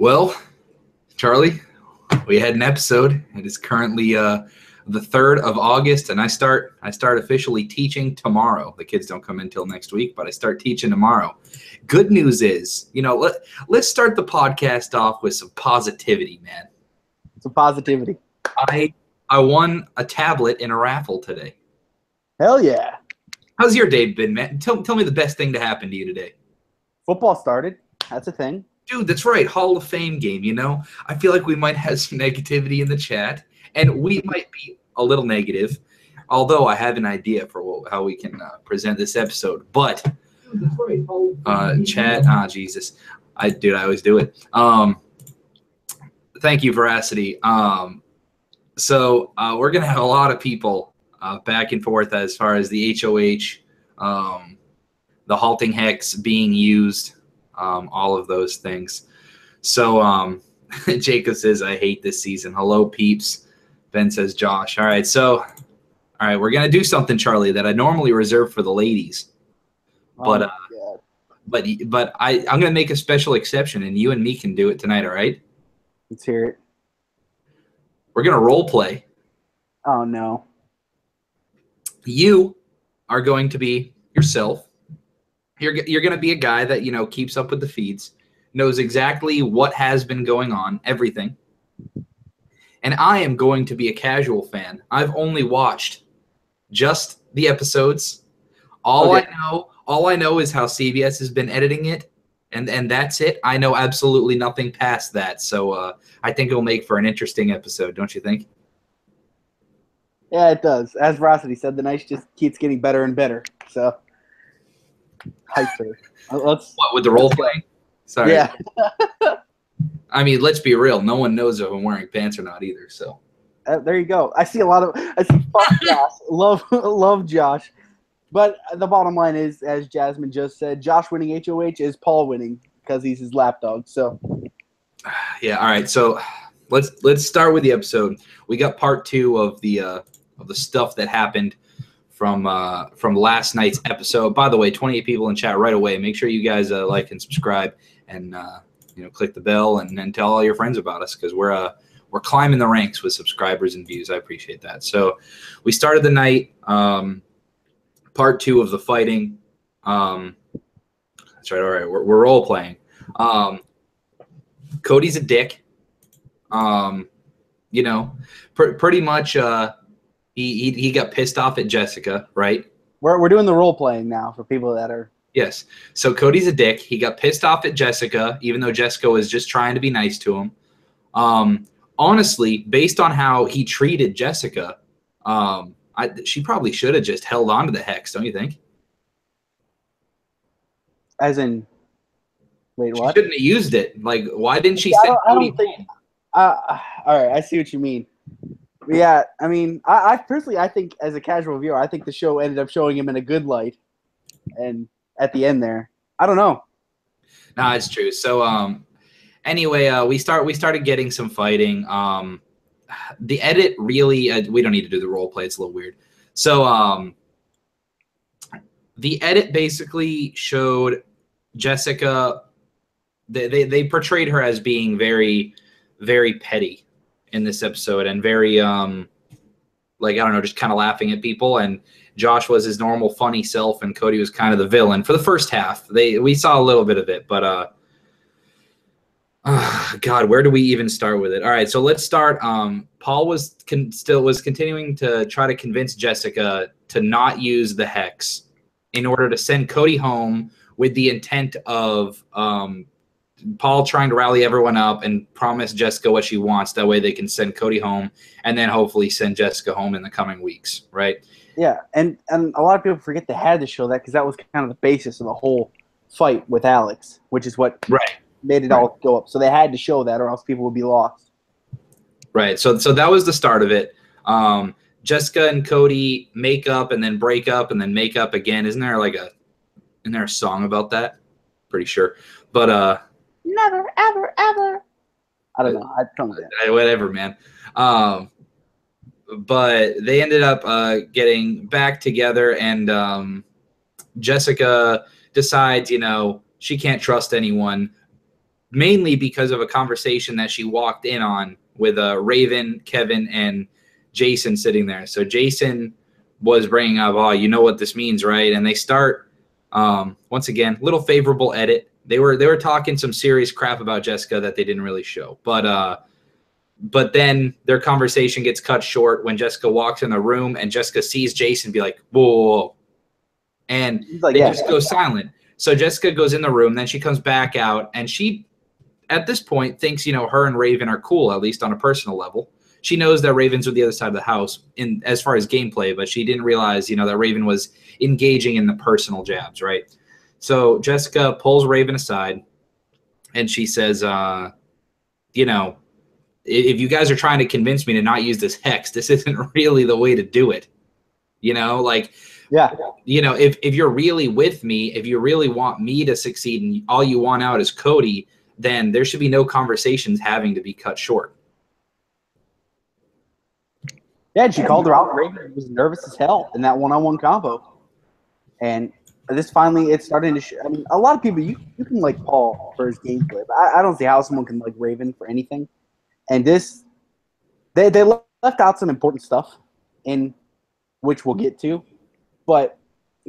Well, Charlie, we had an episode. It is currently the 3rd of August, and I start officially teaching tomorrow. The kids don't come in until next week, but I start teaching tomorrow. Good news is, let's start the podcast off with some positivity, man. Some positivity. I won a tablet in a raffle today. Hell yeah. How's your day been, man? Tell me the best thing to happen to you today. Football started. That's a thing. Dude, that's right. Hall of Fame game, I feel like we might have some negativity in the chat, and we might be a little negative, although I have an idea for how we can present this episode. But, chat, Jesus. I always do it. Thank you, Veracity. So we're going to have a lot of people back and forth as far as the HOH, the Halting Hex being used, all of those things. So Jacob says, I hate this season. Hello, peeps. Ben says, Josh. All right, we're going to do something, Charlie, that I normally reserve for the ladies. But I'm going to make a special exception, and you and me can do it tonight, all right? Let's hear it. We're going to role play. Oh, no. You are going to be yourself. You're going to be a guy that, keeps up with the feeds, knows exactly what has been going on, everything. And I am going to be a casual fan. I've only watched just the episodes. All I know is how CBS has been editing it, and that's it. I know absolutely nothing past that. So I think it'll make for an interesting episode, don't you think? Yeah, it does. As Veracity said, the night just keeps getting better and better. So, hype her. What, with the role playing? Sorry. Yeah. I mean, let's be real. No one knows if I'm wearing pants or not either. So there you go. I see fuck Josh. Love Josh. But the bottom line is, as Jasmine just said, Josh winning HOH is Paul winning because he's his lapdog. So yeah, all right. So let's start with the episode. We got part 2 of the stuff that happened from last night's episode. By the way, 28 people in chat right away. Make sure you guys like and subscribe, and click the bell, and then tell all your friends about us, because we're climbing the ranks with subscribers and views. I appreciate that. So we started the night, part 2 of the fighting. That's right. All right, we're role playing. Cody's a dick. Pretty much. He got pissed off at Jessica, right? We're doing the role playing now for people that are. Yes. So Cody's a dick. He got pissed off at Jessica, even though Jessica was just trying to be nice to him. Honestly, based on how he treated Jessica, she probably should have just held on to the hex, don't you think? As in, wait, what? She shouldn't have used it. Like, why didn't she? I don't think. All right, I see what you mean. Yeah, I mean, I personally, I think as a casual viewer, I think the show ended up showing him in a good light, and at the end there, I don't know. No, it's true. So, anyway, we started getting some fighting. The edit really, we don't need to do the role play. It's a little weird. So, the edit basically showed Jessica. They portrayed her as being very, very petty in this episode, and very I don't know, just kind of laughing at people, and Josh was his normal funny self, and Cody was kind of the villain for the first half. We saw a little bit of it, but God, where do we even start with it? All right, so let's start. Paul was continuing to try to convince Jessica to not use the hex in order to send Cody home, with the intent of Paul trying to rally everyone up and promise Jessica what she wants. That way they can send Cody home, and then hopefully send Jessica home in the coming weeks, right? Yeah, and a lot of people forget they had to show that, because that was kind of the basis of the whole fight with Alex, which is what made it all go up. So they had to show that, or else people would be lost. Right, so that was the start of it. Jessica and Cody make up, and then break up, and then make up again. Isn't there a song about that? Pretty sure. But never, ever, ever. I don't know. I don't know. Whatever, man. But they ended up getting back together, and Jessica decides, she can't trust anyone. mainly because of a conversation that she walked in on with Raven, Kevin, and Jason sitting there. So Jason was bringing up, oh, you know what this means, right? And they start, once again, little favorable edit. They were talking some serious crap about Jessica that they didn't really show. But then their conversation gets cut short when Jessica walks in the room and Jessica sees Jason be like, whoa, whoa, whoa. And like, they just go silent. So Jessica goes in the room, then she comes back out, and she, at this point, thinks, her and Raven are cool, at least on a personal level. She knows that Raven's with the other side of the house in as far as gameplay, but she didn't realize, that Raven was engaging in the personal jabs, right? So Jessica pulls Raven aside, and she says, if you guys are trying to convince me to not use this hex, this isn't really the way to do it. Yeah. If you're really with me, if you really want me to succeed and all you want out is Cody, then there should be no conversations having to be cut short. Yeah, and she called her out. Raven was nervous as hell in that one-on-one combo. And this finally, it's starting to I mean, a lot of people, you can like Paul for his gameplay, but I don't see how someone can like Raven for anything. And this, they left out some important stuff, in which we'll get to. But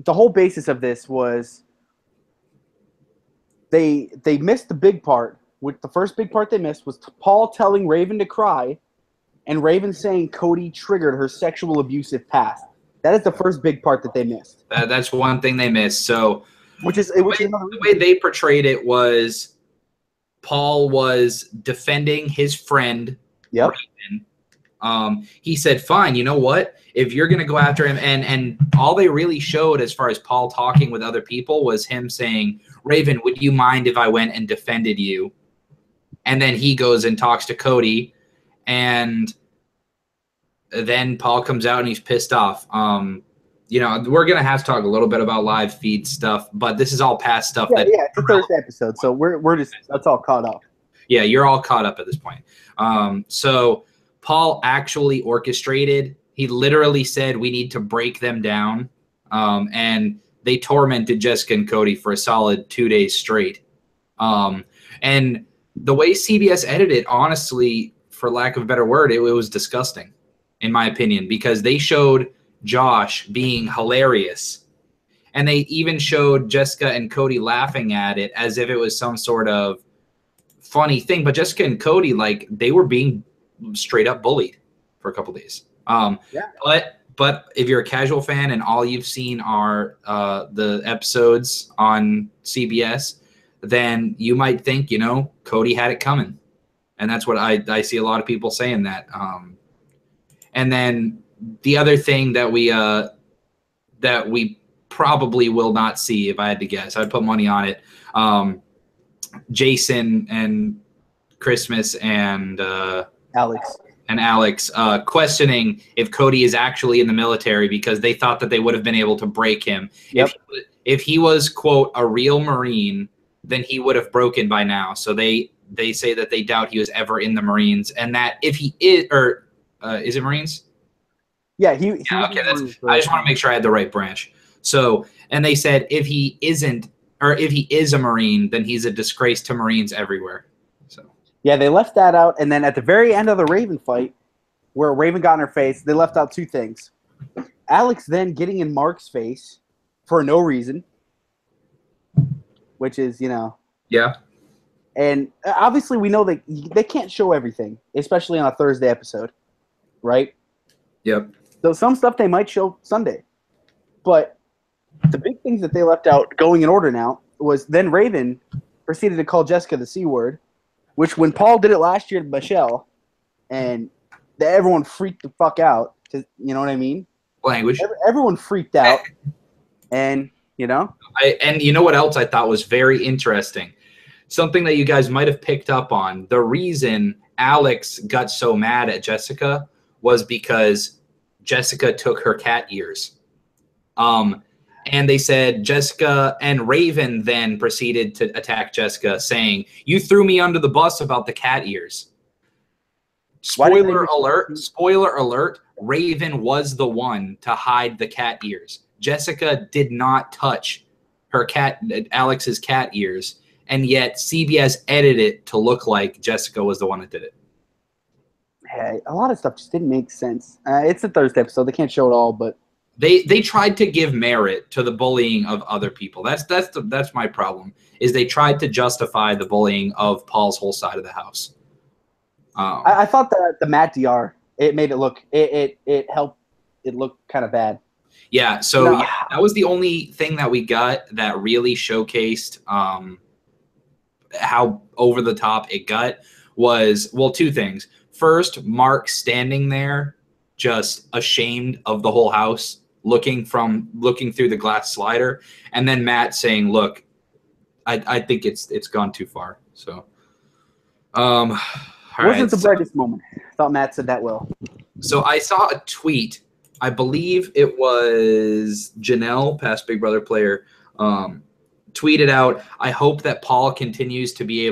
the whole basis of this was they missed the big part. The first big part they missed was Paul telling Raven to cry, and Raven saying Cody triggered her sexual abusive past. That is the first big part that they missed. That's one thing they missed. So, the way they portrayed it was Paul was defending his friend. Yep. Raven. He said, "Fine, you know what? If you're gonna go after him," and all they really showed as far as Paul talking with other people was him saying, "Raven, would you mind if I went and defended you?" And then he goes and talks to Cody, and then Paul comes out and he's pissed off. We're gonna have to talk a little bit about live feed stuff, but this is all past stuff. Yeah, it's the Thursday episode, so we're just that's all caught up. Yeah, you're all caught up at this point. So Paul actually orchestrated. He literally said we need to break them down, and they tormented Jessica and Cody for a solid 2 days straight. And the way CBS edited, honestly, for lack of a better word, it was disgusting, in my opinion, because they showed Josh being hilarious. And they even showed Jessica and Cody laughing at it as if it was some sort of funny thing. But Jessica and Cody, they were being straight up bullied for a couple days. But if you're a casual fan and all you've seen are the episodes on CBS, then you might think, Cody had it coming. And that's what I see a lot of people saying that. And then the other thing that we probably will not see, if I had to guess, I'd put money on it. Jason and Christmas and Alex questioning if Cody is actually in the military because they thought that they would have been able to break him. Yep. If he was, quote, a real Marine, then he would have broken by now. So they say that they doubt he was ever in the Marines, and that if he is, or is it Marines? Yeah, okay. I just want to make sure I had the right branch. So, and they said if he isn't, or if he is a Marine, then he's a disgrace to Marines everywhere. So yeah, they left that out, and then at the very end of the Raven fight, where Raven got in her face, they left out two things: Alex then getting in Mark's face for no reason, which is yeah. And obviously, we know that they can't show everything, especially on a Thursday episode, right? Yep. So some stuff they might show Sunday. But the big things that they left out, going in order now, was then Raven proceeded to call Jessica the C word, which when Paul did it last year to Michelle, and everyone freaked the fuck out. You know what I mean? Language. Everyone freaked out. And, And you know what else I thought was very interesting? Something that you guys might have picked up on. The reason Alex got so mad at Jessica was because Jessica took her cat ears. And they said Jessica and Raven then proceeded to attack Jessica, saying, "You threw me under the bus about the cat ears." Spoiler alert, Raven was the one to hide the cat ears. Jessica did not touch Alex's cat ears. and yet CBS edited it to look like Jessica was the one that did it. Yeah, a lot of stuff just didn't make sense. It's a Thursday episode; they can't show it all, but they tried to give merit to the bullying of other people. That's my problem. Is they tried to justify the bullying of Paul's whole side of the house. I thought that the Matt DR, it made it look it helped it look kind of bad. Yeah, so yeah, that was the only thing that we got that really showcased how over the top it got was, well, two things. First, Mark standing there just ashamed of the whole house, looking through the glass slider, and then Matt saying, "Look, I think it's gone too far." So wasn't the brightest moment. I thought Matt said that well. So I saw a tweet. I believe it was Janelle, past Big Brother player, tweeted out, I hope Paul continues to be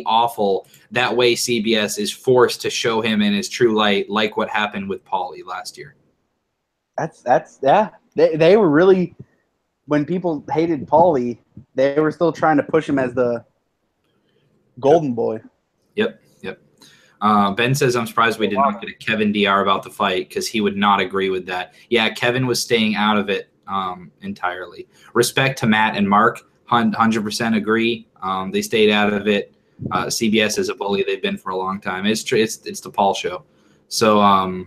awful. That way CBS is forced to show him in his true light, like what happened with Paulie last year. That's yeah. They were really, when people hated Paulie, they were still trying to push him as the golden boy. Yep. Ben says, I'm surprised we did not get a Kevin DR about the fight because he would not agree with that. Yeah, Kevin was staying out of it entirely. Respect to Matt and Mark, 100% agree. They stayed out of it. CBS is a bully. They've been for a long time. It's the Paul show. So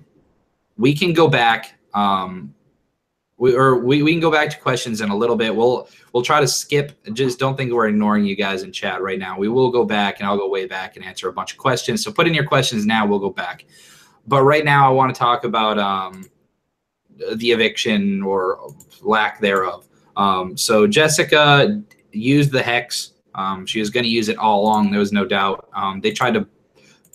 we can go back. We can go back to questions in a little bit. We'll try to skip. Just don't think we're ignoring you guys in chat right now. We will go back, and I'll go way back and answer a bunch of questions. So put in your questions now. We'll go back. But right now I want to talk about the eviction or lack thereof. So Jessica used the hex. She was going to use it all along. There was no doubt. They tried to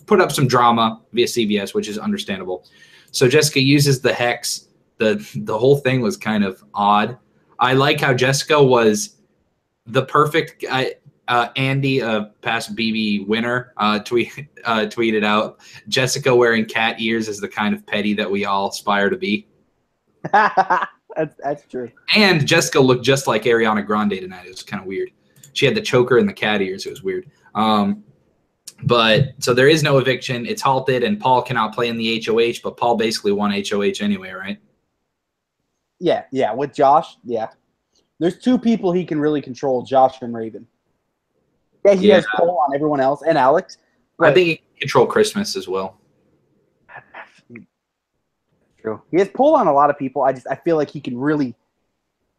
put up some drama via CBS, which is understandable. So Jessica uses the hex. The whole thing was kind of odd. I like how Jessica was the perfect Andy, past BB winner, tweeted out, Jessica wearing cat ears is the kind of petty that we all aspire to be. That's true. And Jessica looked just like Ariana Grande tonight. It was kind of weird. She had the choker and the cat ears. It was weird. But so there is no eviction. It's halted, and Paul cannot play in the HOH, but Paul basically won HOH anyway, right? Yeah. With Josh, yeah. There's two people he can really control, Josh and Raven. Yeah, he has pull on everyone else and Alex. I think he can control Christmas as well. True. He has pull on a lot of people. I feel like he can really,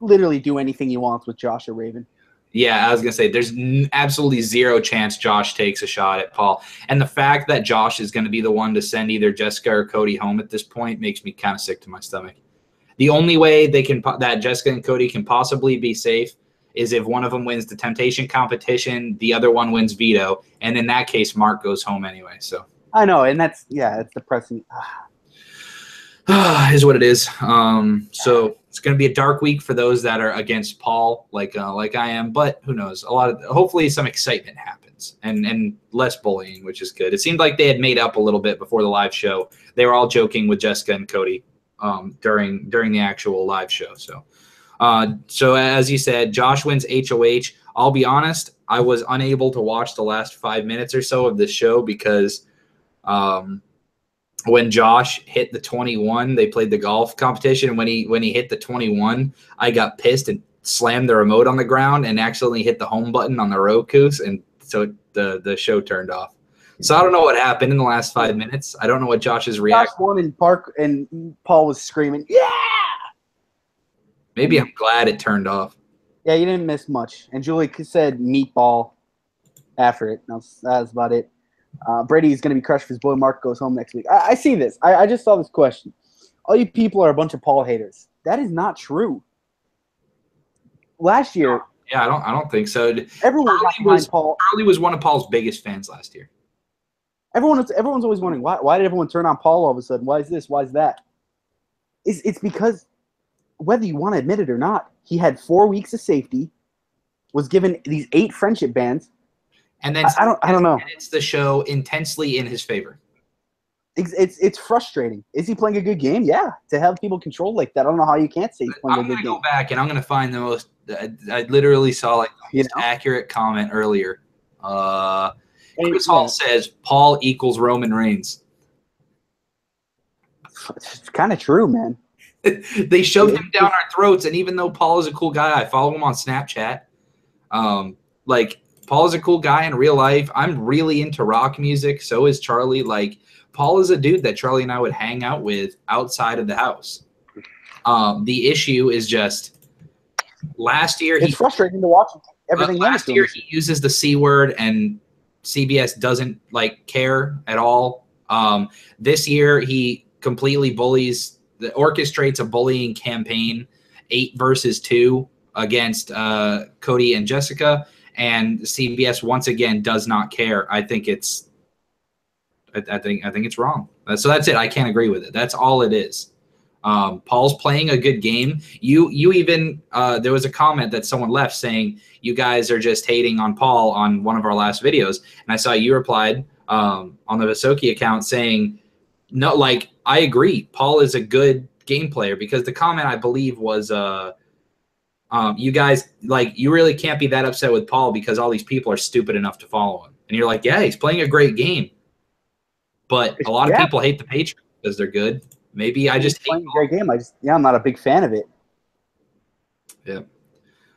literally do anything he wants with Josh or Raven. Yeah, I was going to say, there's absolutely zero chance Josh takes a shot at Paul. And the fact that Josh is going to be the one to send either Jessica or Cody home at this point makes me kind of sick to my stomach. The only way that Jessica and Cody can possibly be safe is if one of them wins the temptation competition, the other one wins veto, and in that case, Mark goes home anyway. So I know, and it's depressing. Is what it is. So it's going to be a dark week for those that are against Paul, like I am. But who knows? Hopefully, some excitement happens and less bullying, which is good. It seemed like they had made up a little bit before the live show. They were all joking with Jessica and Cody during the actual live show. So as you said, Josh wins HOH. I'll be honest, I was unable to watch the last 5 minutes or so of the show because when Josh hit the 21, they played the golf competition. And when he hit the 21, I got pissed and slammed the remote on the ground and accidentally hit the home button on the Roku, and so the show turned off. So I don't know what happened in the last 5 minutes. I don't know what Josh's reaction. Josh won in Park, and Paul was screaming, "Yeah!" Maybe I'm glad it turned off. Yeah, you didn't miss much. And Julie said meatball after it. That's about it. Brady's going to be crushed if his boy Mark goes home next week. I see this. I just saw this question. All you people are a bunch of Paul haters. That is not true. Last year. Yeah, I don't think so. Everyone Charlie was one of Paul's biggest fans last year. Everyone's always wondering, why did everyone turn on Paul all of a sudden? Why is this? Why is that? It's because, whether you want to admit it or not, he had 4 weeks of safety, was given these 8 friendship bans, and then I don't know. It's the show intensely in his favor. It's frustrating. Is he playing a good game? Yeah. To have people controlled like that, I don't know how you can't say he's playing a good game. I'm going to go back and I'm going to find the most I literally saw like the You most know? accurate comment earlier. Chris Yeah. Hall says Paul equals Roman Reigns. It's kind of true, man. They shoved him down our throats, and even though Paul is a cool guy, I follow him on Snapchat. Like Paul is a cool guy in real life. I'm really into rock music. So is Charlie. Like Paul is a dude that Charlie and I would hang out with outside of the house. The issue is just last year It's frustrating to watch everything. last year he uses the C word, and CBS doesn't like care at all. This year he completely orchestrates a bullying campaign, 8 versus 2 against Cody and Jessica, and CBS once again does not care. I think it's wrong. So that's it. I can't agree with it. That's all it is. Paul's playing a good game. You even there was a comment that someone left saying you guys are just hating on Paul on one of our last videos, and I saw you replied on the Visokii account saying no, like I agree. Paul is a good game player, because the comment I believe was you guys, like, you really can't be that upset with Paul because all these people are stupid enough to follow him. And you're like, yeah, he's playing a great game. But a lot of people hate the Patriots because they're good. Maybe I just hate playing a great game. I'm not a big fan of it. Yeah.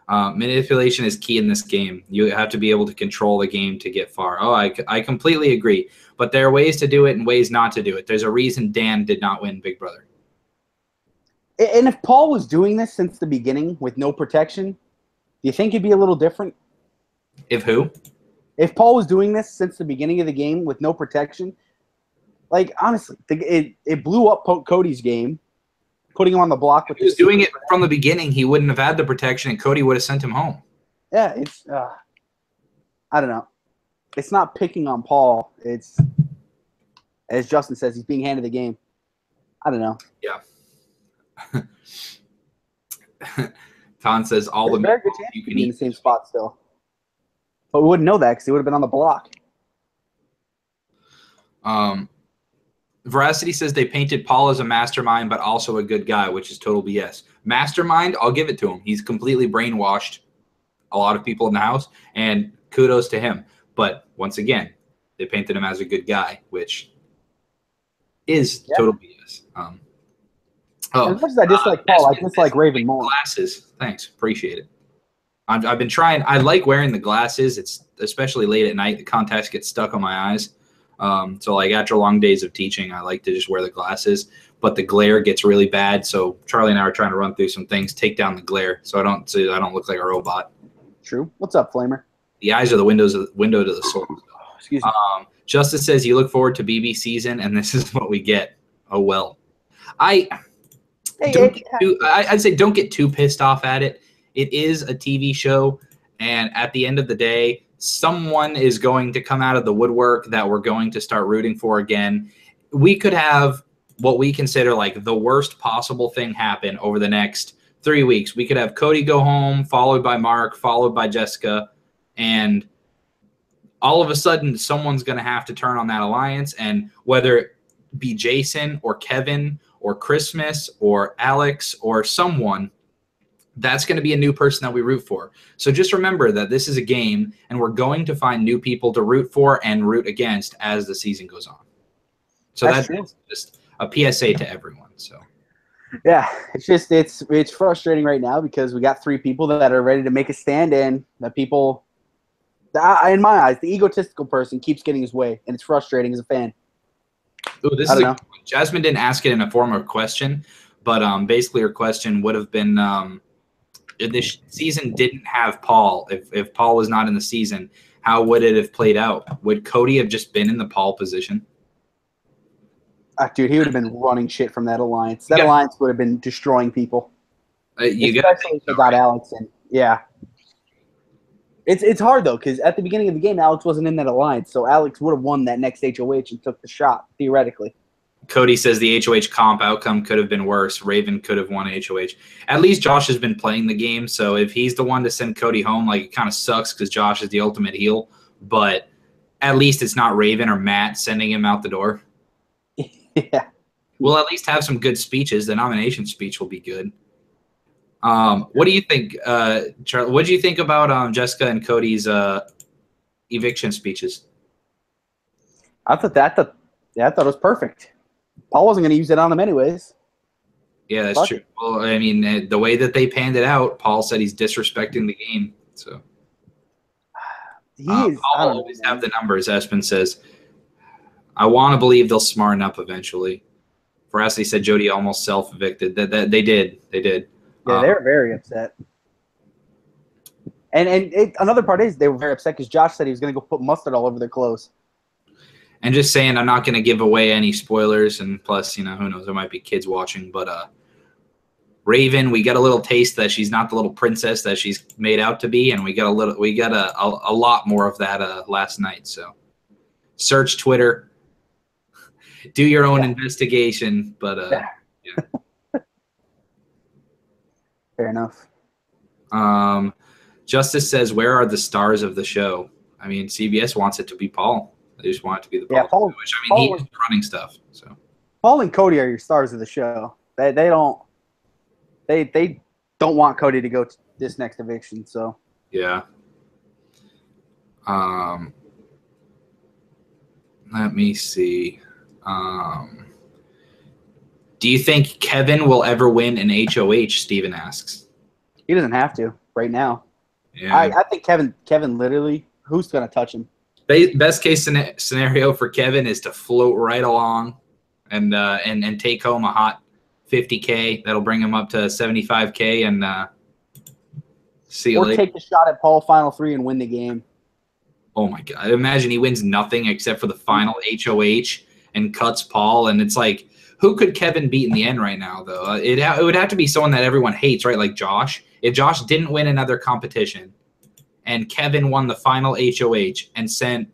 Manipulation is key in this game. You have to be able to control the game to get far. Oh, I completely agree. But there are ways to do it and ways not to do it. There's a reason Dan did not win Big Brother. And if Paul was doing this since the beginning with no protection, do you think it'd be a little different? If who? If Paul was doing this since the beginning of the game with no protection, like, honestly, it blew up Cody's game, putting him on the block. If he was doing it from the beginning, he wouldn't have had the protection, and Cody would have sent him home. Yeah, it's I don't know. It's not picking on Paul. It's, as Justin says, he's being handed the game. I don't know. Yeah. Ton says all There's the very good chance you can be in the same spot still, but we wouldn't know that because he would have been on the block. Veracity says they painted Paul as a mastermind, but also a good guy, which is total BS. Mastermind, I'll give it to him. He's completely brainwashed a lot of people in the house, and kudos to him. But once again, they painted him as a good guy, which is total BS. As much as I dislike Paul, I dislike Raven more. Glasses, thanks, appreciate it. I've been trying. I like wearing the glasses. It's especially late at night. The contacts get stuck on my eyes. So like after long days of teaching, I like to just wear the glasses, but the glare gets really bad. So Charlie and I are trying to run through some things, take down the glare, so I don't look like a robot. True. What's up, Flamer? The eyes are the window to the soul. Excuse me. Justice says you look forward to BB season, and this is what we get. Oh well. I'd say don't get too pissed off at it. It is a TV show, and at the end of the day, someone is going to come out of the woodwork that we're going to start rooting for again. We could have what we consider like the worst possible thing happen over the next 3 weeks. We could have Cody go home, followed by Mark, followed by Jessica, and all of a sudden someone's going to have to turn on that alliance, and whether it be Jason or Kevin or Christmas or Alex or someone, that's going to be a new person that we root for. So just remember that this is a game, and we're going to find new people to root for and root against as the season goes on. So that's just a PSA to everyone. So yeah, it's frustrating right now because we got 3 people that are ready to make a stand, and that people, in my eyes, the egotistical person keeps getting his way, and it's frustrating as a fan. Ooh, this is Jasmine didn't ask it in a form of question, but basically her question would have been, if this season didn't have Paul, if Paul was not in the season, how would it have played out? Would Cody have just been in the Paul position? Dude, he would have been running shit from that alliance. That alliance would have been destroying people. Especially if they got Alex in. Yeah. It's hard, though, because at the beginning of the game, Alex wasn't in that alliance, so Alex would have won that next HOH and took the shot, theoretically. Cody says the HOH comp outcome could have been worse. Raven could have won HOH. At least Josh has been playing the game, so if he's the one to send Cody home, like, it kind of sucks because Josh is the ultimate heel, but at least it's not Raven or Matt sending him out the door. Yeah. We'll at least have some good speeches. The nomination speech will be good. What do you think, Charlie? What do you think about Jessica and Cody's eviction speeches? I thought it was perfect. Paul wasn't going to use it on him anyways. Yeah, that's true. Well, I mean, the way that they panned it out, Paul said he's disrespecting the game. So Paul will always have the numbers. Espen says, "I want to believe they'll smarten up eventually." Veracity said Jody almost self-evicted. That they did. They did. Yeah, they were very upset. And another part is they were very upset because Josh said he was going to go put mustard all over their clothes. And just saying, I'm not going to give away any spoilers, and plus, who knows, there might be kids watching. But Raven, we got a little taste that she's not the little princess that she's made out to be, and we got a lot more of that last night. So, search Twitter, do your own investigation. But yeah. Fair enough. Justice says, "Where are the stars of the show?" I mean, CBS wants it to be Paul. They just want it to be the Paul. Which, I mean, he's running stuff. So Paul and Cody are your stars of the show. They don't want Cody to go to this next eviction. So yeah. Let me see. Do you think Kevin will ever win an HOH? Steven asks. He doesn't have to right now. Yeah. I think Kevin literally, who's going to touch him? Best case scenario for Kevin is to float right along and take home a hot $50K. That'll bring him up to $75K and see you later. Or take the shot at Paul final 3 and win the game. Oh my God! Imagine he wins nothing except for the final HOH and cuts Paul, and it's like, who could Kevin beat in the end right now? Though it would have to be someone that everyone hates, right? Like Josh. If Josh didn't win another competition, and Kevin won the final HOH and sent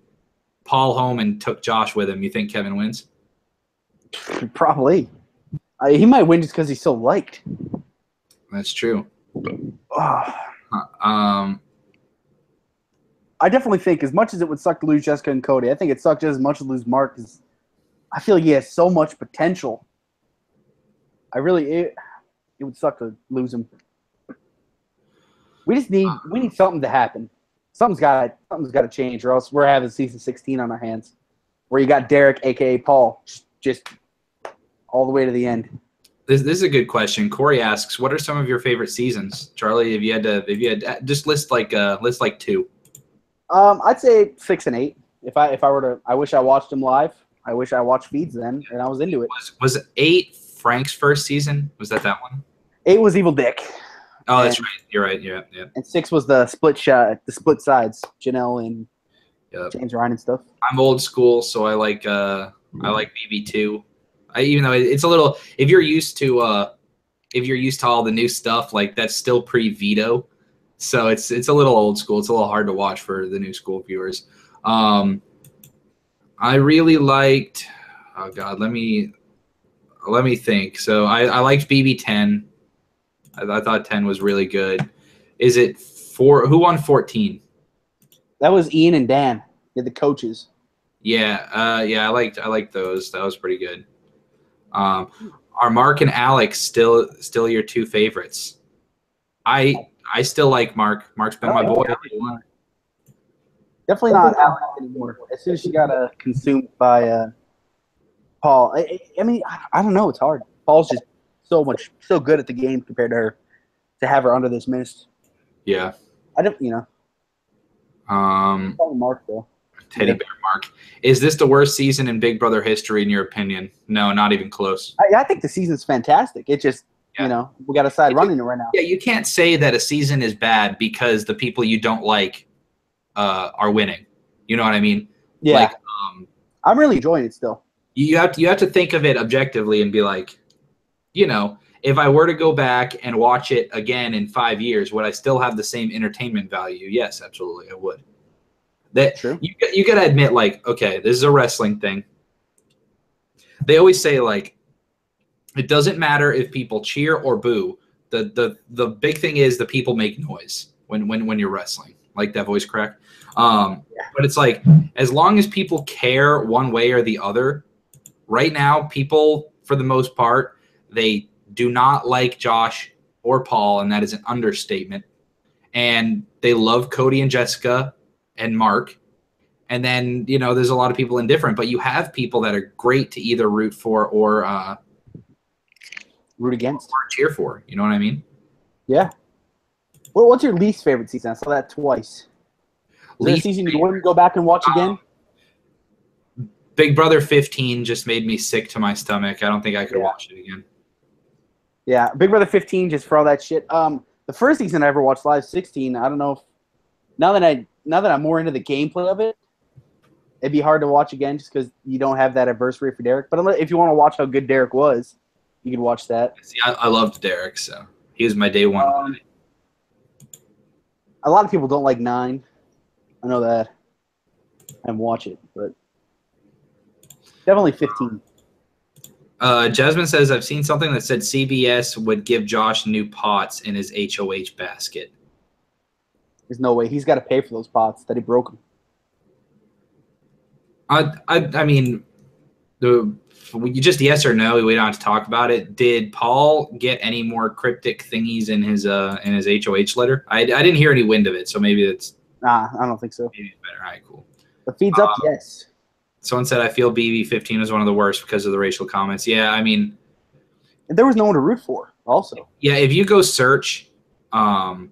Paul home and took Josh with him, you think Kevin wins? Probably. He might win just because he's so liked. That's true. I definitely think, as much as it would suck to lose Jessica and Cody, I think it sucked just as much to lose Mark, because I feel he has so much potential. It would suck to lose him. We need something to happen. Something's got to change, or else we're having season 16 on our hands, where you got Derek, aka Paul, just all the way to the end. This is a good question. Corey asks, "What are some of your favorite seasons?" Charlie, if you had just list like two. I'd say 6 and 8. If I were to, I wish I watched them live. I wish I watched feeds then, and I was into it. Was 8 Frank's first season? Was that one? 8 was Evil Dick. Oh, that's right. You're right. Yeah. And 6 was the split sides, Janelle and James Ryan and stuff. I'm old school, so I like BB2. Even though it's a little, if you're used to all the new stuff, like that's still pre-veto, so it's a little old school. It's a little hard to watch for the new school viewers. I really liked. Oh God, let me think. So I liked BB10. I thought 10 was really good. Is it 4? Who won 14? That was Ian and Dan. They're the coaches. Yeah. I liked those. That was pretty good. Are Mark and Alex still your two favorites? I still like Mark. Mark's been my boy. Definitely not Alex anymore. As soon as she got consumed by Paul. I mean, I don't know. It's hard. Paul's just so good at the game compared to her, to have her under this mist. Yeah. I don't, Mark though. Teddy Bear Mark. Is this the worst season in Big Brother history in your opinion? No, not even close. I think the season's fantastic. It just, we got a side running it right now. Yeah, you can't say that a season is bad because the people you don't like are winning. You know what I mean? Yeah. Like, I'm really enjoying it still. You have to think of it objectively and be like, if I were to go back and watch it again in 5 years, would I still have the same entertainment value? Yes, absolutely, I would. True. You got to admit, like, okay, this is a wrestling thing. They always say, like, it doesn't matter if people cheer or boo. The big thing is the people make noise when you're wrestling, like that voice crack. But it's like, as long as people care one way or the other, right now, people, for the most part, they do not like Josh or Paul, and that is an understatement. And they love Cody and Jessica and Mark. And then, there's a lot of people indifferent, but you have people that are great to either root for or root against, or cheer for. You know what I mean? Yeah. Well, what's your least favorite season? I saw that twice. Is there a season you wouldn't go back and watch again? Big Brother 15 just made me sick to my stomach. I don't think I could watch it again. Yeah, Big Brother 15 just for all that shit. The first season I ever watched live, 16. I don't know if now that I'm more into the gameplay of it, it'd be hard to watch again just because you don't have that adversary for Derek. But if you want to watch how good Derek was, you can watch that. See, I loved Derek, so he was my day one. A lot of people don't like 9. I know that. And watch it, but definitely 15. Jasmine says, I've seen something that said CBS would give Josh new pots in his HOH basket. There's no way. He's got to pay for those pots that he broke them. I mean, just yes or no. We don't have to talk about it. Did Paul get any more cryptic thingies in his HOH letter? I didn't hear any wind of it, so maybe it's. Nah, I don't think so. Maybe it's better. All right, cool. The feed's up, yes. Someone said I feel BB15 was one of the worst because of the racial comments. Yeah, I mean, there was no one to root for. Also, yeah, if you go search, hey,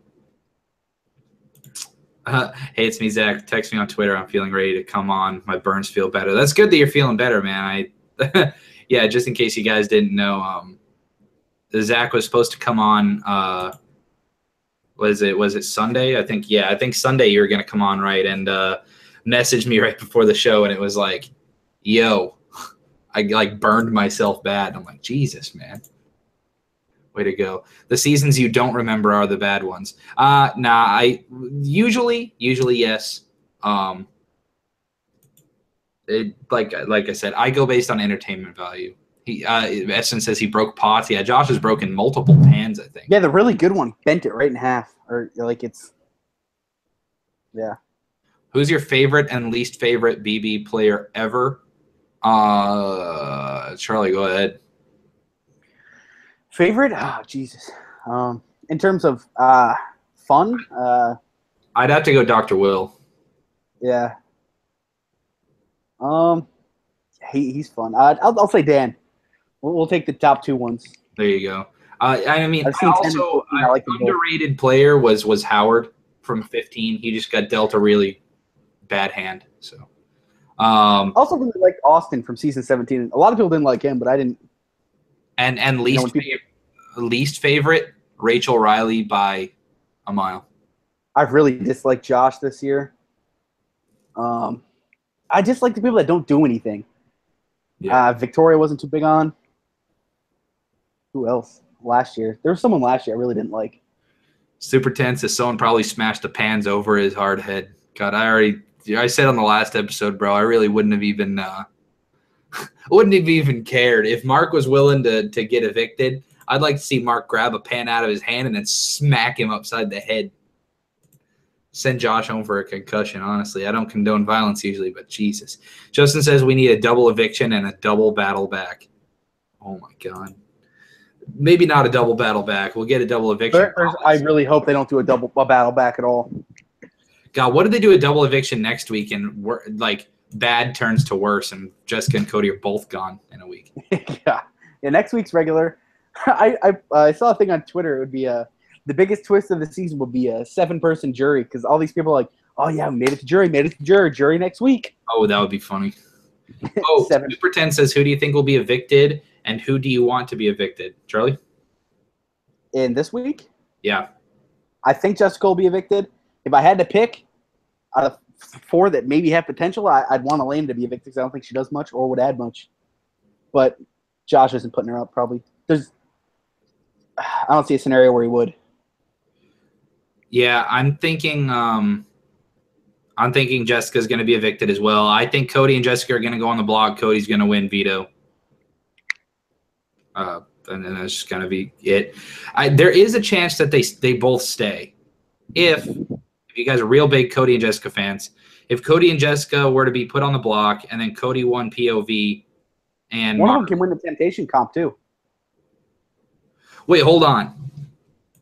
it's me, Zach. Text me on Twitter. I'm feeling ready to come on. My burns feel better. That's good that you're feeling better, man. Yeah, just in case you guys didn't know, Zach was supposed to come on. Was it Sunday? I think Sunday you were gonna come on, right? And messaged me right before the show, and it was like, "Yo, I burned myself bad." I'm like, Jesus, man. Way to go. The seasons you don't remember are the bad ones. Nah, I usually yes. Like I said, I go based on entertainment value. Essen says he broke pots. Yeah, Josh has broken multiple pans, I think. Yeah, the really good one bent it right in half, or yeah. Who's your favorite and least favorite BB player ever? Charlie, go ahead. Favorite? Oh, Jesus. In terms of fun, I'd have to go Dr. Will. Yeah. He's fun. I'll say Dan. We'll take the top 2 ones. There you go. I mean, I like underrated player was Howard from 15. He just got dealt a really bad hand. So, also really liked Austin from season 17. A lot of people didn't like him, but I didn't. And least favorite Rachel Riley by a mile. I've really disliked Josh this year. I just like the people that don't do anything. Yeah. Victoria wasn't too big on. Who else? Last year. There was someone last year I really didn't like. Super tense as someone probably smashed the pans over his hard head. God, I said on the last episode, bro, I really wouldn't have even cared. If Mark was willing to get evicted, I'd like to see Mark grab a pan out of his hand and then smack him upside the head. Send Josh home for a concussion, honestly. I don't condone violence usually, but Jesus. Justin says we need a double eviction and a double battle back. Oh, my God. Maybe not a double battle back. We'll get a double eviction. I really hope they don't do a battle back at all. God, what if they do a double eviction next week and bad turns to worse and Jessica and Cody are both gone in a week? Yeah, next week's regular. I saw a thing on Twitter. It would be the biggest twist of the season would be a 7-person jury because all these people are like, oh, yeah, we made it to jury next week. Oh, that would be funny. Oh, Super 10 says, who do you think will be evicted and who do you want to be evicted? Charlie? In this week? Yeah. I think Jessica will be evicted. If I had to pick out of 4 that maybe have potential, I'd want Elaine to be evicted because I don't think she does much or would add much. But Josh isn't putting her up probably. I don't see a scenario where he would. Yeah, I'm thinking Jessica's going to be evicted as well. I think Cody and Jessica are going to go on the block. Cody's going to win veto. And then that's just going to be it. There is a chance that they both stay. If you guys are real big Cody and Jessica fans, if Cody and Jessica were to be put on the block and then Cody won POV and one of them can win the temptation comp too. Wait, hold on.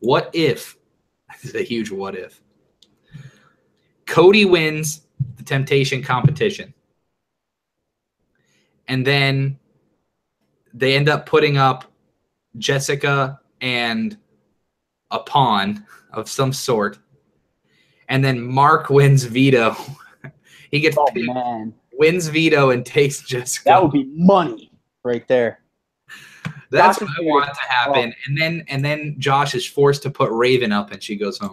What if, this is a huge what if, Cody wins the temptation competition, and then they end up putting up Jessica and a pawn of some sort, and then Mark wins veto. He gets picked, man, wins veto, and takes Jessica. That would be money right there. That's what I want to happen. And then Josh is forced to put Raven up, and she goes home.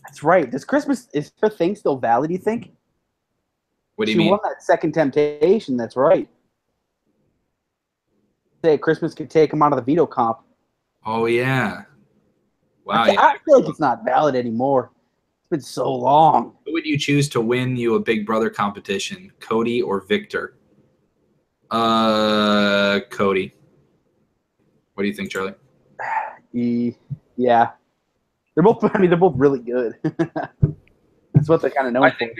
That's right. Is her thing still valid, you think? What do you mean? She won that second temptation. That's right. Say Christmas could take him out of the veto comp. Oh, yeah. Wow. I feel like it's not valid anymore. It's been so long. Who would you choose to win you a Big Brother competition, Cody or Victor? Cody. What do you think, Charlie? Yeah. They're both really good. That's what they're kind of known for. I think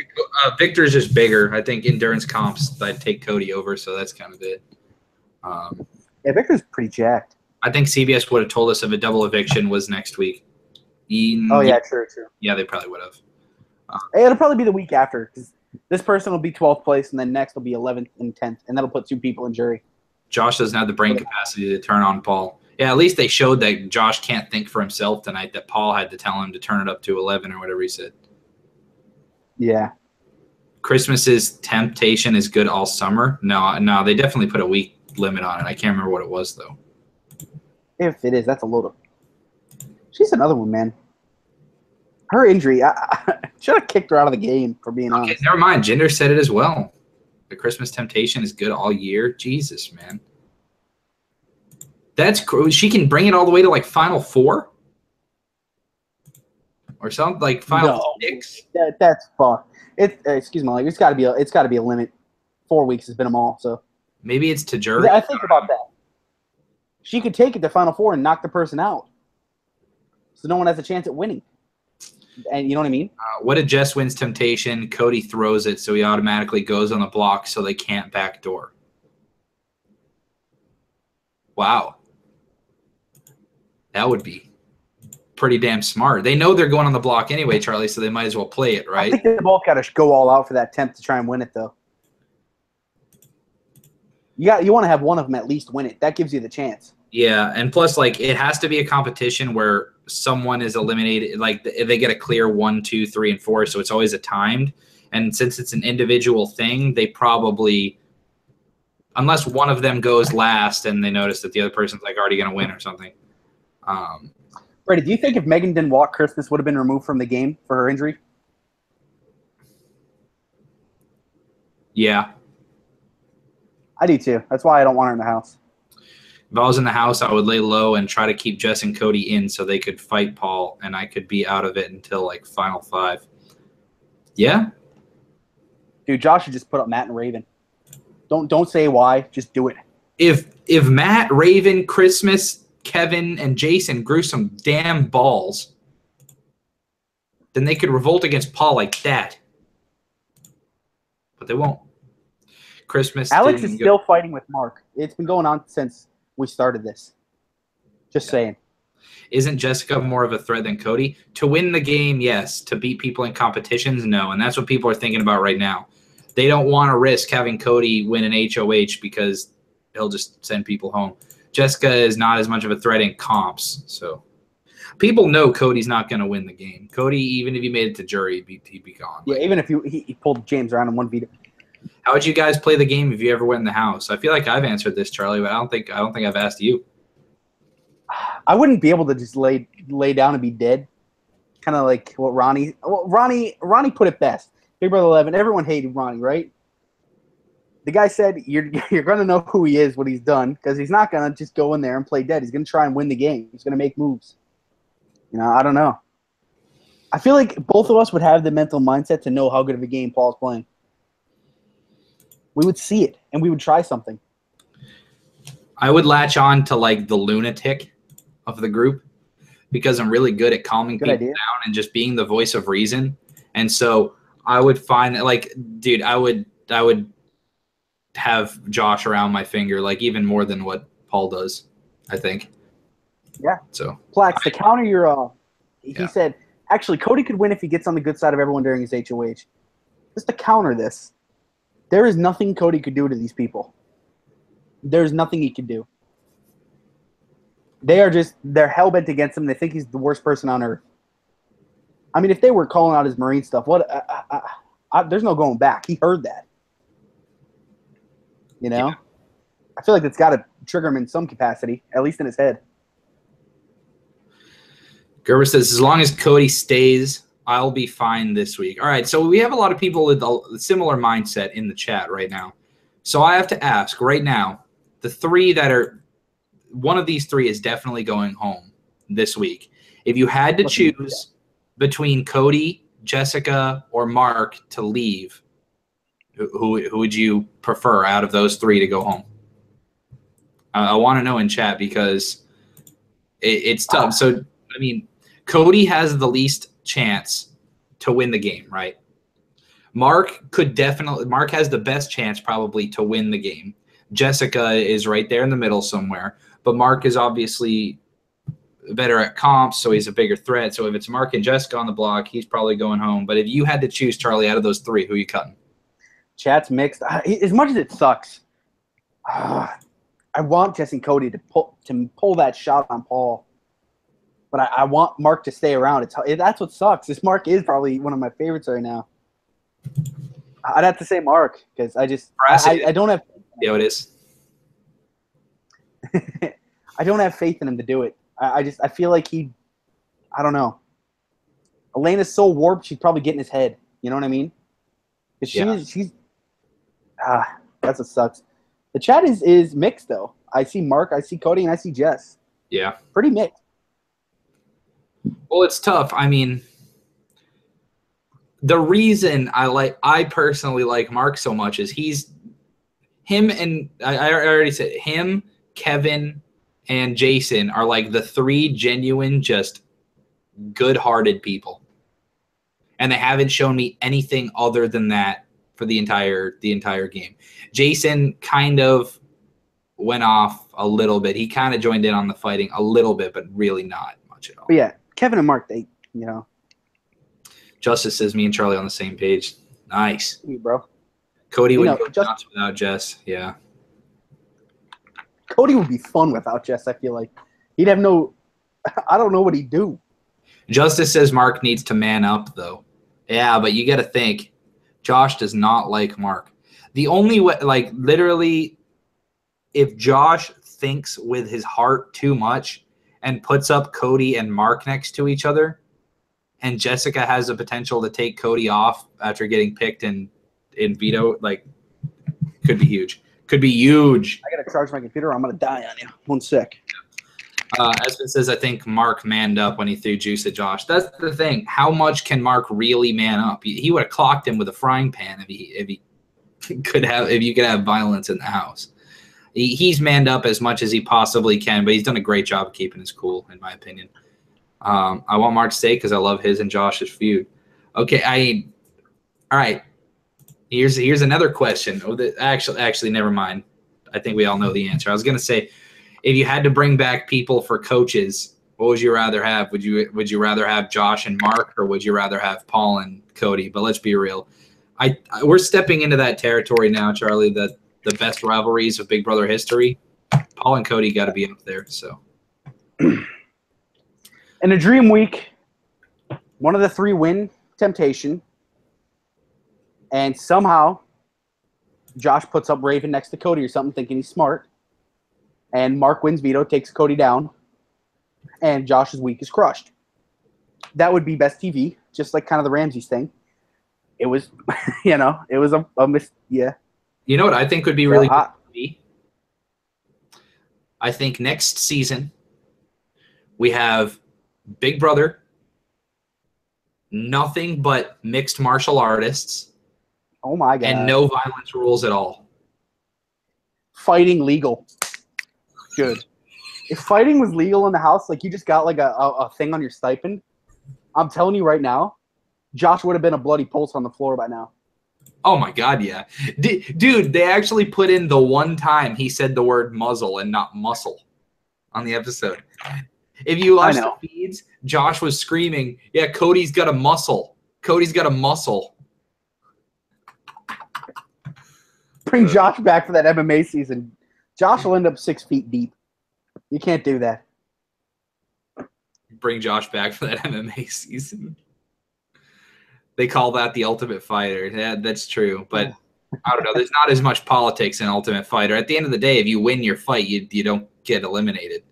Victor's just bigger. I think endurance comps, I'd take Cody over, so that's kind of it. Yeah, Victor's pretty jacked. I think CBS would have told us if a double eviction was next week. Oh, yeah, true. Yeah, they probably would have. It'll probably be the week after, because this person will be 12th place, and then next will be 11th and 10th, and that'll put 2 people in jury. Josh doesn't have the brain capacity to turn on Paul. Yeah, at least they showed that Josh can't think for himself tonight, that Paul had to tell him to turn it up to 11 or whatever he said. Yeah. Christmas's temptation is good all summer. No, they definitely put a week limit on it. I can't remember what it was, though. If it is, that's a load of... She's another one, man. Her injury, I should have kicked her out of the game, for being honest. Never mind. Jinder said it as well. The Christmas temptation is good all year. Jesus, man. That's she can bring it all the way to like Final 4 or something, like Final 6. That's fucked. Excuse me, it's got to be a limit. 4 weeks has been them all. So maybe it's to jury. I think about that. She could take it to Final 4 and knock the person out, so no one has a chance at winning. And you know what I mean? What if Jess wins temptation? Cody throws it, so he automatically goes on the block, so they can't backdoor. Wow. That would be pretty damn smart. They know they're going on the block anyway, Charlie, so they might as well play it, right? I think they both got to go all out for that attempt to try and win it, though. You want to have one of them at least win it. That gives you the chance. Yeah, and plus, like, it has to be a competition where someone is eliminated. Like, they get a clear 1, 2, 3, and 4, so it's always a timed. And since it's an individual thing, they probably, unless one of them goes last and they notice that the other person's like already going to win or something. Brady, do you think if Megan didn't walk, Christmas would have been removed from the game for her injury? Yeah. I do too. That's why I don't want her in the house. If I was in the house, I would lay low and try to keep Jess and Cody in so they could fight Paul, and I could be out of it until like Final 5. Yeah. Dude, Josh should just put up Matt and Raven. Don't say why. Just do it. If Matt, Raven, Christmas, Kevin, and Jason grew some damn balls, then they could revolt against Paul like that. But they won't. Christmas. Alex is still fighting with Mark. It's been going on since we started this. Just saying. Isn't Jessica more of a threat than Cody? To win the game, yes. To beat people in competitions, no. And that's what people are thinking about right now. They don't want to risk having Cody win an HOH because he'll just send people home. Jessica is not as much of a threat in comps. So people know Cody's not going to win the game. Cody, even if he made it to jury, he'd be gone. Yeah, even if he pulled James around in one veto. How would you guys play the game if you ever went in the house? I feel like I've answered this, Charlie, but I don't think I've asked you. I wouldn't be able to just lay down and be dead. Kind of like what Ronnie put it best. Big Brother 11, everyone hated Ronnie, right? The guy said you're going to know who he is, what he's done, because he's not going to just go in there and play dead. He's going to try and win the game. He's going to make moves. I don't know. I feel like both of us would have the mental mindset to know how good of a game Paul's playing. We would see it, and we would try something. I would latch on to, like, the lunatic of the group because I'm really good at calming people down and just being the voice of reason. And so I would find that, like, dude, I would have Josh around my finger, like, even more than what Paul does, I think. Yeah. So Plax, to counter your, he said, actually, Cody could win if he gets on the good side of everyone during his HOH. Just to counter this, there is nothing Cody could do to these people. There's nothing he could do. They're hell-bent against him. They think he's the worst person on earth. I mean, if they were calling out his Marine stuff, there's no going back. He heard that. You know? Yeah. I feel like it's got to trigger him in some capacity, at least in his head. Gerber says, as long as Cody stays, I'll be fine this week. All right, so we have a lot of people with a similar mindset in the chat right now. So I have to ask right now, the three that are – one of these three is definitely going home this week. If you had to choose between Cody, Jessica, or Mark to leave, who would you prefer out of those three to go home? I want to know in chat because it's tough. So, I mean, Cody has the least chance to win the game, right? Mark has the best chance probably to win the game. Jessica is right there in the middle somewhere, but Mark is obviously better at comps, so he's a bigger threat. So if it's Mark and Jessica on the block, he's probably going home. But if you had to choose, Charlie, out of those three, who are you cutting? Chat's mixed. As much as it sucks, I want Jesse and Cody to pull that shot on Paul. But I want Mark to stay around. That's what sucks. This Mark is probably one of my favorites right now. I'd have to say Mark because I don't have. Yeah, it is. I don't have faith in him to do it. I feel like I don't know. Elena's so warped, she'd probably get in his head. You know what I mean? She's that's what sucks. The chat is mixed though. I see Mark, I see Cody, and I see Jess. Yeah. Pretty mixed. Well, it's tough. I mean, the reason I personally like Mark so much is him and I already said him, Kevin, and Jason are like the three genuine, just good-hearted people. And they haven't shown me anything other than that for the entire game. Jason kind of went off a little bit. He kind of joined in on the fighting a little bit, but really not much at all. But yeah, Kevin and Mark, they, you know. Justice says me and Charlie on the same page. Nice. Hey, bro. Cody would go nuts without Jess. Yeah. Cody would be fun without Jess, I feel like. He'd have no – I don't know what he'd do. Justice says Mark needs to man up, though. Yeah, but you got to think. Josh does not like Mark. The only way – like, literally, if Josh thinks with his heart too much and puts up Cody and Mark next to each other, and Jessica has the potential to take Cody off after getting picked in veto, like, could be huge. Could be huge. I got to charge my computer or I'm going to die on you. 1 sec. Espen says, I think Mark manned up when he threw juice at Josh. That's the thing. How much can Mark really man up? He would have clocked him with a frying pan if you could have violence in the house. He's manned up as much as he possibly can, but he's done a great job of keeping his cool, in my opinion. I want Mark to stay because I love his and Josh's feud. Okay, all right. Here's another question. Actually, never mind. I think we all know the answer. I was gonna say, if you had to bring back people for coaches, what would you rather have? Would you rather have Josh and Mark, or would you rather have Paul and Cody? But let's be real. We're stepping into that territory now, Charlie. That the best rivalries of Big Brother history. Paul and Cody got to be up there. So, in a dream week, one of the three win temptation. And somehow, Josh puts up Raven next to Cody or something, thinking he's smart. And Mark wins veto, takes Cody down. And Josh's week is crushed. That would be best TV, just like kind of the Ramses thing. It was, it was a miss. Yeah. You know what I think would be really good TV? I think next season, we have Big Brother, nothing but mixed martial artists. Oh, my God. And no violence rules at all. Fighting legal. Good. If fighting was legal in the house, like you just got like a thing on your stipend, I'm telling you right now, Josh would have been a bloody pulse on the floor by now. Oh, my God, yeah. Dude, they actually put in the one time he said the word muzzle and not muscle on the episode. If you I watch know. the feeds, Josh was screaming, "Yeah, Cody's got a muscle. Cody's got a muscle." Bring Josh back for that MMA season. Josh will end up 6 feet deep. You can't do that. Bring Josh back for that MMA season. They call that the Ultimate Fighter. Yeah, that's true. But I don't know. There's not as much politics in Ultimate Fighter. At the end of the day, if you win your fight, you don't get eliminated.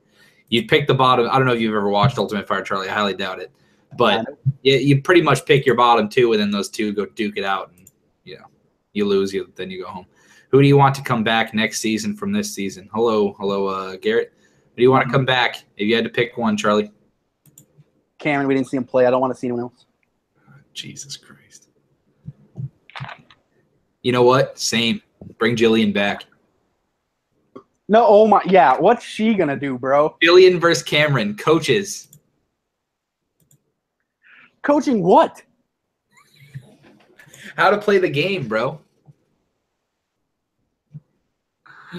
You pick the bottom. I don't know if you've ever watched Ultimate Fighter, Charlie. I highly doubt it. But you pretty much pick your bottom two, and then those two go duke it out. And, you lose, then you go home. Who do you want to come back next season from this season? Hello, Garrett. Who do you want to come back? If you had to pick one, Charlie. Cameron, we didn't see him play. I don't want to see anyone else. Jesus Christ. You know what? Same. Bring Jillian back. No, oh my, yeah. What's she gonna do, bro? Jillian versus Cameron. Coaches. Coaching what? How to play the game, bro.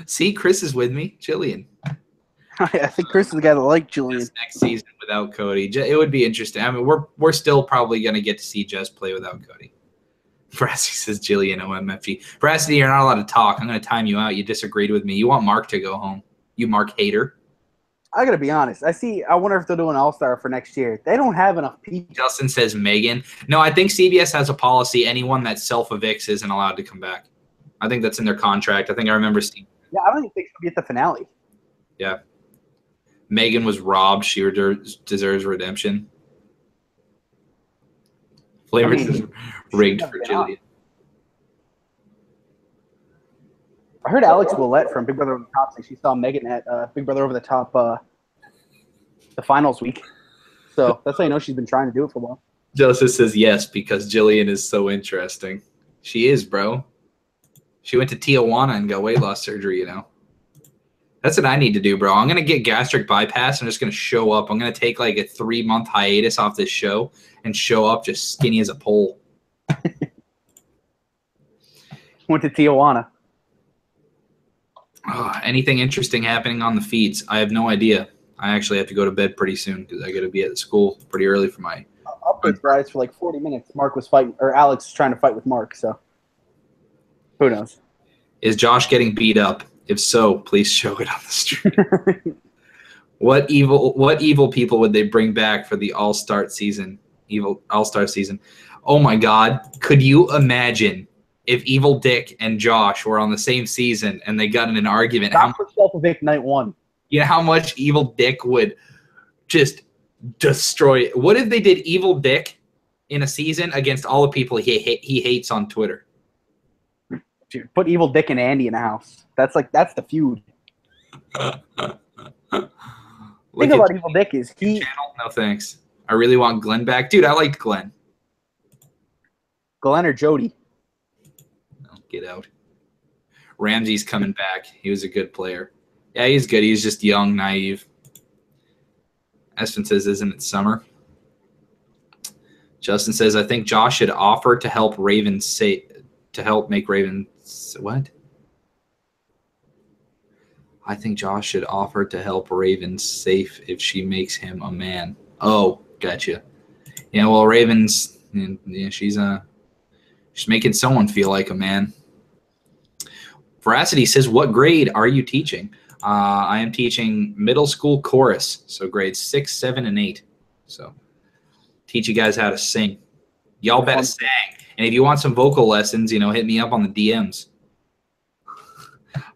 See, Chris is with me. Jillian. I think Chris is the guy that likes Jillian. Just next season without Cody. It would be interesting. I mean, we're still probably going to get to see Jess play without Cody. Veracity says Jillian OMFG. Veracity, you're not allowed to talk. I'm going to time you out. You disagreed with me. You want Mark to go home. You Mark hater. I got to be honest. I wonder if they'll do an all-star for next year. They don't have enough people. Justin says Megan. No, I think CBS has a policy. Anyone that self-evicts isn't allowed to come back. I think that's in their contract. I think I remember seeing. Yeah, I don't even think she'll be at the finale. Yeah. Megan was robbed. She deserves redemption. Flavor is rigged for Jillian. I heard Alex Willette from Big Brother Over the Top say she saw Megan at Big Brother Over the Top the finals week. So that's how you know she's been trying to do it for a while. Joseph says yes because Jillian is so interesting. She is, bro. She went to Tijuana and got weight loss surgery, you know. That's what I need to do, bro. I'm going to get gastric bypass. I'm just going to show up. I'm going to take like a 3-month hiatus off this show and show up just skinny as a pole. Went to Tijuana. Anything interesting happening on the feeds? I have no idea. I actually have to go to bed pretty soon because I got to be at school pretty early for my updates. Guys, for like 40 minutes. Mark was fighting, or Alex was trying to fight with Mark. So who knows? Is Josh getting beat up? If so, please show it on the stream. What evil people would they bring back for the All-Star season? All-Star season. Oh my God! Could you imagine if Evil Dick and Josh were on the same season and they got in an argument? Not for self-evict night one. You know how much Evil Dick would just destroy it? What if they did Evil Dick in a season against all the people he hates on Twitter? Dude, put Evil Dick and Andy in a house. That's the feud. Think about Evil Dick is he. Channel? No thanks. I really want Glenn back, dude. I liked Glenn. Glenn or Jody? No, get out. Ramsey's coming back. He was a good player. Yeah, he's good. He's just young, naive. Espen says, "Isn't it summer?" Justin says, "I think Josh should offer to help Raven make Raven what? I think Josh should offer to help Raven safe if she makes him a man." Oh, gotcha. Yeah, well, Raven's she's making someone feel like a man. Veracity says, "What grade are you teaching?" I am teaching middle school chorus, so grades 6, 7, and 8. So teach you guys how to sing. Y'all better sing. And if you want some vocal lessons, hit me up on the DMs.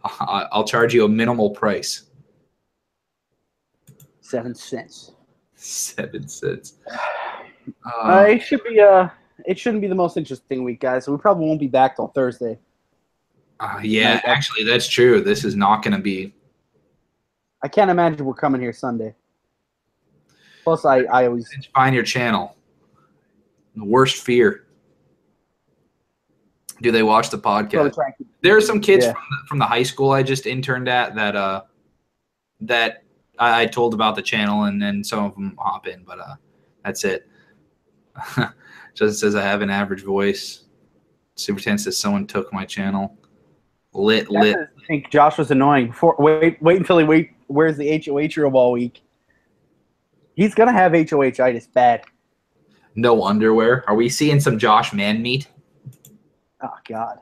I'll charge you a minimal price. 7 cents. 7 cents. It should be it shouldn't be the most interesting week, guys. So we probably won't be back till Thursday. Yeah, actually, that's true. This is not going to be. I can't imagine we're coming here Sunday. Plus, I always find your channel. The worst fear. Do they watch the podcast? There are some kids from the high school I just interned at that I told about the channel, and then some of them hop in, but that's it. Justin says I have an average voice. Super 10 says someone took my channel. Lit. I think Josh was annoying. Wait until he wears the HOH robe all week. He's gonna have HOH-itis bad. No underwear. Are we seeing some Josh man meat? Oh God.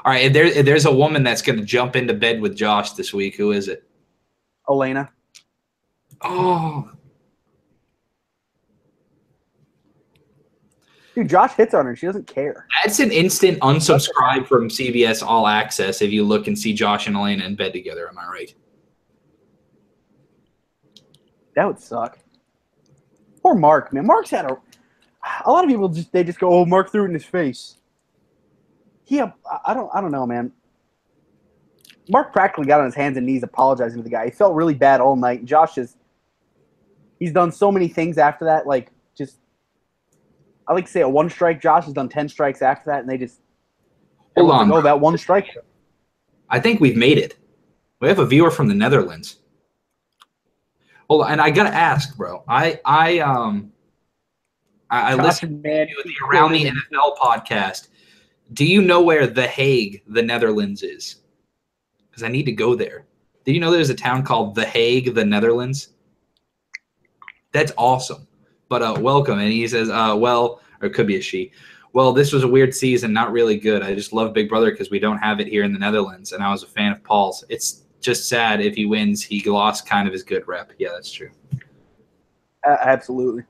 All right, if there's a woman that's going to jump into bed with Josh this week, who is it? Elena. Oh. Dude, Josh hits on her. She doesn't care. That's an instant unsubscribe from CBS All Access if you look and see Josh and Elena in bed together. Am I right? That would suck. Poor Mark, man. Mark's had a lot of people just go, oh, Mark threw it in his face. I don't know, man. Mark practically got on his hands and knees apologizing to the guy. He felt really bad all night. Josh he's done so many things after that. Like, just, I like to say a one strike. Josh has done 10 strikes after that, and they just hold on. Go that one strike. I think we've made it. We have a viewer from the Netherlands. Well, and I gotta ask, bro. I listened to the Around the NFL podcast. Do you know where The Hague, the Netherlands is? Because I need to go there. Did you know there's a town called The Hague, the Netherlands? That's awesome. But welcome. And he says, well, or it could be a she. Well, this was a weird season, not really good. I just love Big Brother because we don't have it here in the Netherlands, and I was a fan of Paul's. It's just sad if he wins, he lost kind of his good rep. Yeah, that's true. Absolutely.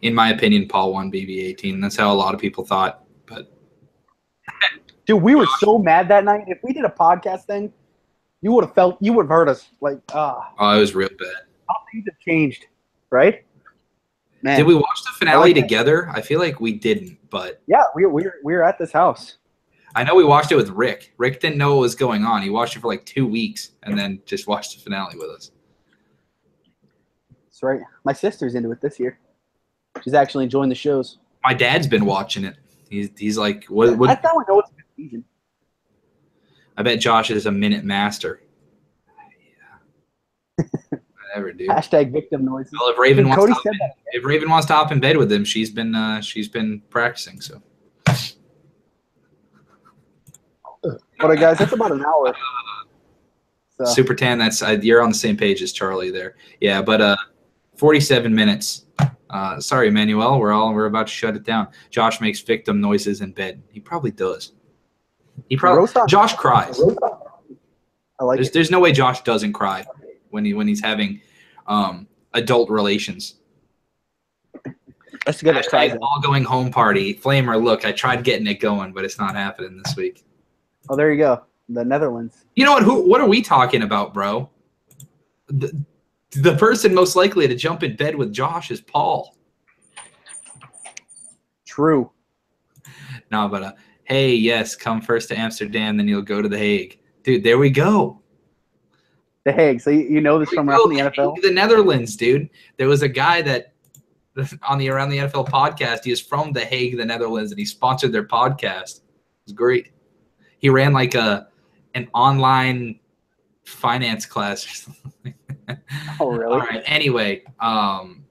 In my opinion, Paul won BB18. That's how a lot of people thought. But dude, we were so mad that night. If we did a podcast thing, you would have heard us like, oh, it was real bad. How things have changed, right? Man. Did we watch the finale together? I feel like we didn't, but yeah, we were at this house. I know we watched it with Rick. Rick didn't know what was going on. He watched it for like 2 weeks and then just watched the finale with us. That's right. My sister's into it this year. She's actually enjoying the shows. My dad's been watching it. He's like, what? That's how I know it's a good season. I bet Josh is a minute master. Yeah. Whatever, dude. Hashtag victim noise. Well, if Raven wants to hop in bed with him, she's been practicing. So. All right, guys, that's about an hour. So. Super Tan, you're on the same page as Charlie there. Yeah, but 47 minutes. Sorry, Emmanuel, we're about to shut it down. Josh makes victim noises in bed. He probably does. Josh cries. I like it. There's no way Josh doesn't cry when he's having adult relations. That's good. All going home party. Flamer, look, I tried getting it going, but it's not happening this week. Oh, there you go. The Netherlands. You know what? What are we talking about, bro? The person most likely to jump in bed with Josh is Paul. True. No, but hey, yes, come first to Amsterdam, then you'll go to The Hague. Dude, there we go. The Hague. So you know this from around the NFL? The Netherlands, dude. There was a guy that on the Around the NFL podcast, he is from The Hague, the Netherlands, and he sponsored their podcast. It was great. He ran like an online finance class or something. Oh, really? All right. Anyway,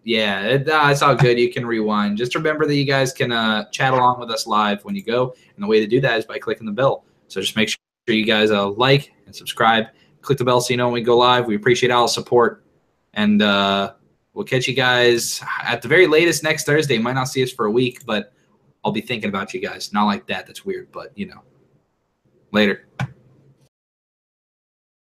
yeah, it's all good. You can rewind. Just remember that you guys can chat along with us live when you go, and the way to do that is by clicking the bell. So just make sure you guys like and subscribe. Click the bell so you know when we go live. We appreciate all the support, and we'll catch you guys at the very latest next Thursday. Might not see us for a week, but I'll be thinking about you guys. Not like that. That's weird, but you know. Later.